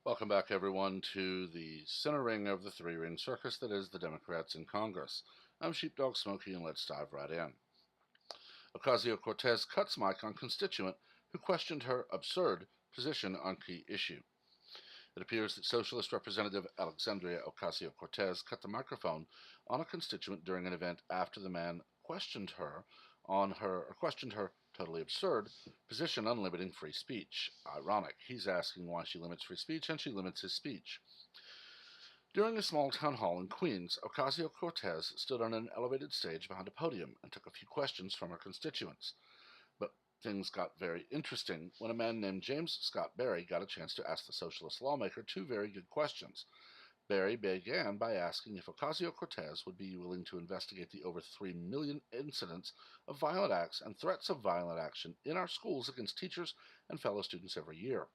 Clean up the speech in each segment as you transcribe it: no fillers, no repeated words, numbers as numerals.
Welcome back, everyone, to the center ring of the three-ring circus that is the Democrats in Congress. I'm Sheepdog Smokey, and let's dive right in. Ocasio-Cortez cuts mic on constituent who questioned her absurd position on key issue. It appears that Socialist Representative Alexandria Ocasio-Cortez cut the microphone on a constituent during an event after the man questioned her totally absurd position on limiting free speech. Ironic. He's asking why she limits free speech, and she limits his speech. During a small town hall in Queens, Ocasio-Cortez stood on an elevated stage behind a podium and took a few questions from her constituents. But things got very interesting when a man named James Scott Berry got a chance to ask the socialist lawmaker two very good questions. Berry began by asking if Ocasio-Cortez would be willing to investigate the over 3 million incidents of violent acts and threats of violent action in our schools against teachers and fellow students every year,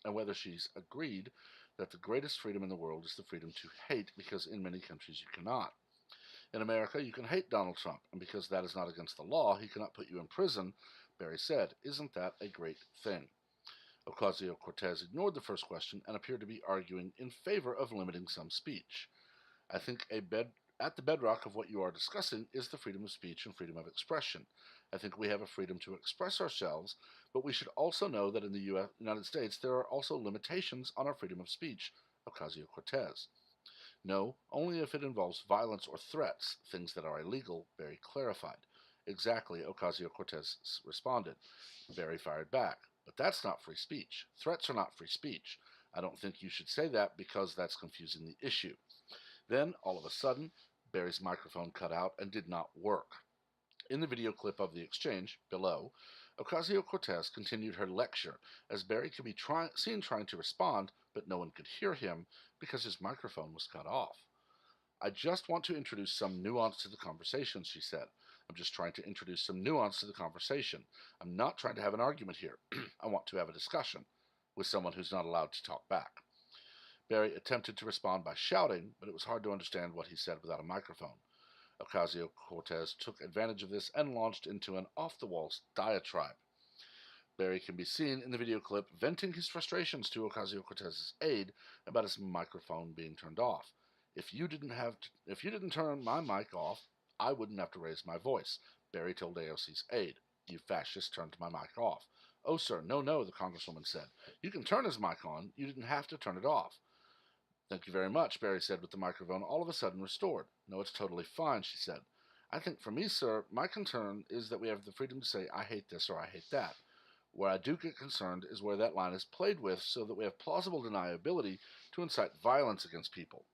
and whether she's agreed that the greatest freedom in the world is the freedom to hate, because in many countries you cannot. In America, you can hate Donald Trump, and because that is not against the law, he cannot put you in prison, Berry said. Isn't that a great thing? Ocasio-Cortez ignored the first question and appeared to be arguing in favor of limiting some speech. I think at the bedrock of what you are discussing is the freedom of speech and freedom of expression. I think we have a freedom to express ourselves, but we should also know that in the United States there are also limitations on our freedom of speech, Ocasio-Cortez. No, only if it involves violence or threats, things that are illegal, Berry clarified. Exactly, Ocasio-Cortez responded. Berry fired back. But that's not free speech. Threats are not free speech. I don't think you should say that because that's confusing the issue. Then, all of a sudden, Berry's microphone cut out and did not work. In the video clip of the exchange, below, Ocasio-Cortez continued her lecture as Berry could be seen trying to respond, but no one could hear him because his microphone was cut off. I just want to introduce some nuance to the conversation, she said. I'm just trying to introduce some nuance to the conversation. I'm not trying to have an argument here. I want to have a discussion with someone who's not allowed to talk back. Berry attempted to respond by shouting, but it was hard to understand what he said without a microphone. Ocasio-Cortez took advantage of this and launched into an off-the-wall diatribe. Berry can be seen in the video clip venting his frustrations to Ocasio-Cortez's aide about his microphone being turned off. If you didn't turn my mic off, I wouldn't have to raise my voice, Berry told AOC's aide. You fascist turned my mic off. Oh, sir, no, the congresswoman said. You can turn his mic on. You didn't have to turn it off. Thank you very much, Berry said with the microphone all of a sudden restored. No, it's totally fine, she said. I think for me, sir, my concern is that we have the freedom to say I hate this or I hate that. Where I do get concerned is where that line is played with so that we have plausible deniability to incite violence against people.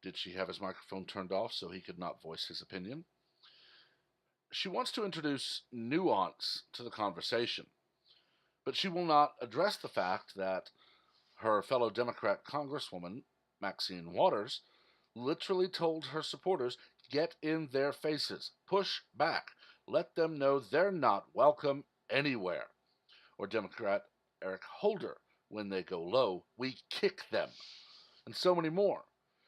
Did she have his microphone turned off so he could not voice his opinion? She wants to introduce nuance to the conversation, but she will not address the fact that her fellow Democrat Congresswoman, Maxine Waters, literally told her supporters, get in their faces, push back, let them know they're not welcome anywhere. Or Democrat Eric Holder, when they go low, we kick them. And so many more.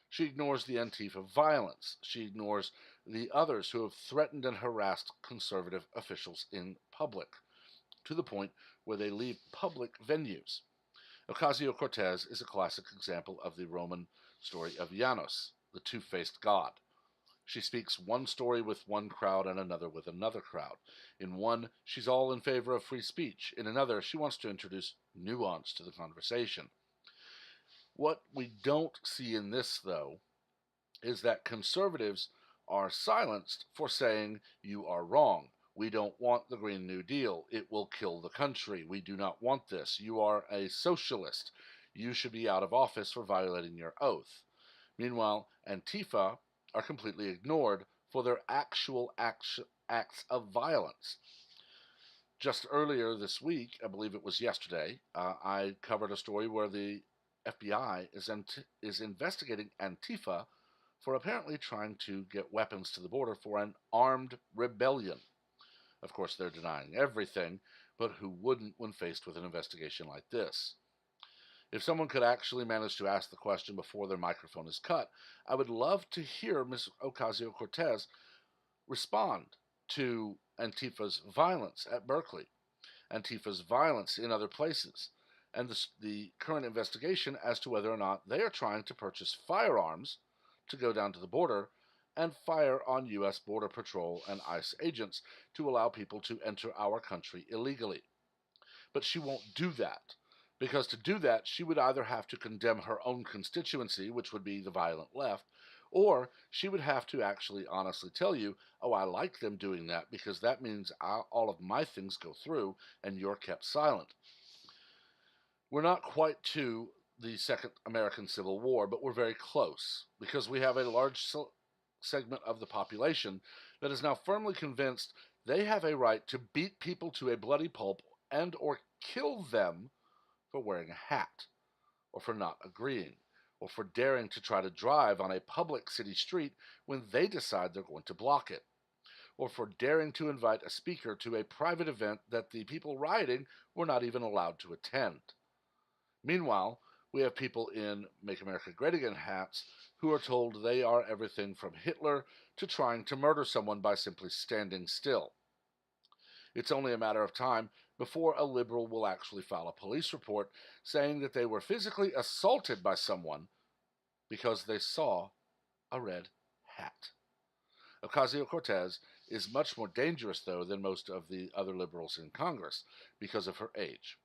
She ignores the Antifa violence. She ignores the others who have threatened and harassed conservative officials in public, to the point where they leave public venues. Ocasio-Cortez is a classic example of the Roman story of Janus, the two-faced god. She speaks one story with one crowd and another with another crowd. In one, she's all in favor of free speech. In another, she wants to introduce nuance to the conversation. What we don't see in this, though, is that conservatives are silenced for saying you are wrong. We don't want the Green New Deal. It will kill the country. We do not want this. You are a socialist. You should be out of office for violating your oath. Meanwhile, Antifa are completely ignored for their actual acts of violence. Just earlier this week, I believe it was yesterday, I covered a story where the FBI is investigating Antifa for apparently trying to get weapons to the border for an armed rebellion. Of course, they're denying everything, but who wouldn't when faced with an investigation like this? If someone could actually manage to ask the question before their microphone is cut, I would love to hear Ms. Ocasio-Cortez respond to Antifa's violence at Berkeley, Antifa's violence in other places, and the current investigation as to whether or not they are trying to purchase firearms to go down to the border and fire on U.S. Border Patrol and ICE agents to allow people to enter our country illegally. But she won't do that, because to do that, she would either have to condemn her own constituency, which would be the violent left, or she would have to actually honestly tell you, oh, I like them doing that because that means all of my things go through and you're kept silent. We're not quite to the Second American Civil War, but we're very close because we have a large segment of the population that is now firmly convinced they have a right to beat people to a bloody pulp and or kill them for wearing a hat, or for not agreeing, or for daring to try to drive on a public city street when they decide they're going to block it, or for daring to invite a speaker to a private event that the people rioting were not even allowed to attend. Meanwhile, we have people in Make America Great Again hats who are told they are everything from Hitler to trying to murder someone by simply standing still. It's only a matter of time before a liberal will actually file a police report saying that they were physically assaulted by someone because they saw a red hat. Ocasio-Cortez is much more dangerous, though, than most of the other liberals in Congress because of her age.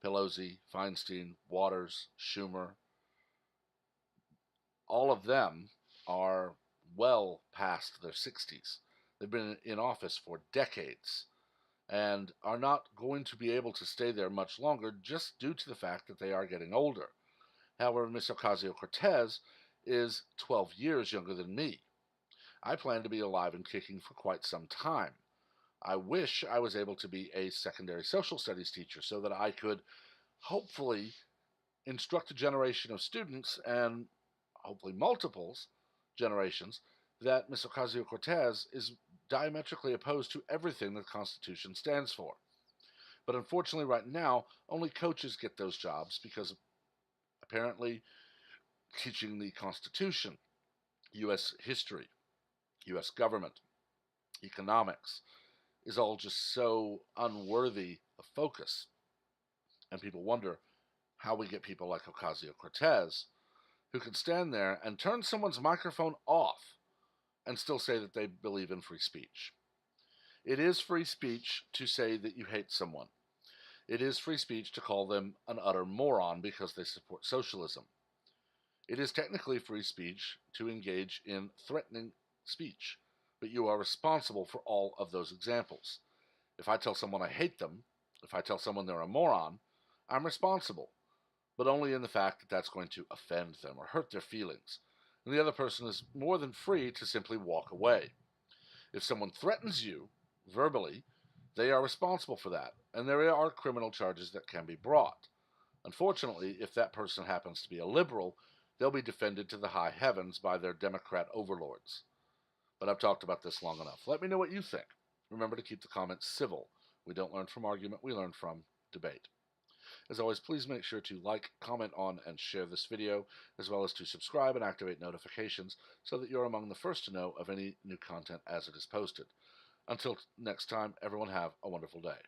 Pelosi, Feinstein, Waters, Schumer, all of them are well past their 60s. They've been in office for decades and are not going to be able to stay there much longer just due to the fact that they are getting older. However, Ms. Ocasio-Cortez is 12 years younger than me. I plan to be alive and kicking for quite some time. I wish I was able to be a secondary social studies teacher so that I could hopefully instruct a generation of students, and hopefully multiples generations, that Ms. Ocasio-Cortez is diametrically opposed to everything the Constitution stands for. But unfortunately right now, only coaches get those jobs because apparently teaching the Constitution, U.S. history, U.S. government, economics, is all just so unworthy of focus. And people wonder how we get people like Ocasio-Cortez who can stand there and turn someone's microphone off and still say that they believe in free speech. It is free speech to say that you hate someone. It is free speech to call them an utter moron because they support socialism. It is technically free speech to engage in threatening speech, but you are responsible for all of those examples. If I tell someone I hate them, if I tell someone they're a moron, I'm responsible, but only in the fact that that's going to offend them or hurt their feelings. And the other person is more than free to simply walk away. If someone threatens you verbally, they are responsible for that, and there are criminal charges that can be brought. Unfortunately, if that person happens to be a liberal, they'll be defended to the high heavens by their Democrat overlords. But I've talked about this long enough. Let me know what you think. Remember to keep the comments civil. We don't learn from argument, we learn from debate. As always, please make sure to like, comment on, and share this video, as well as to subscribe and activate notifications so that you're among the first to know of any new content as it is posted. Until next time, everyone have a wonderful day.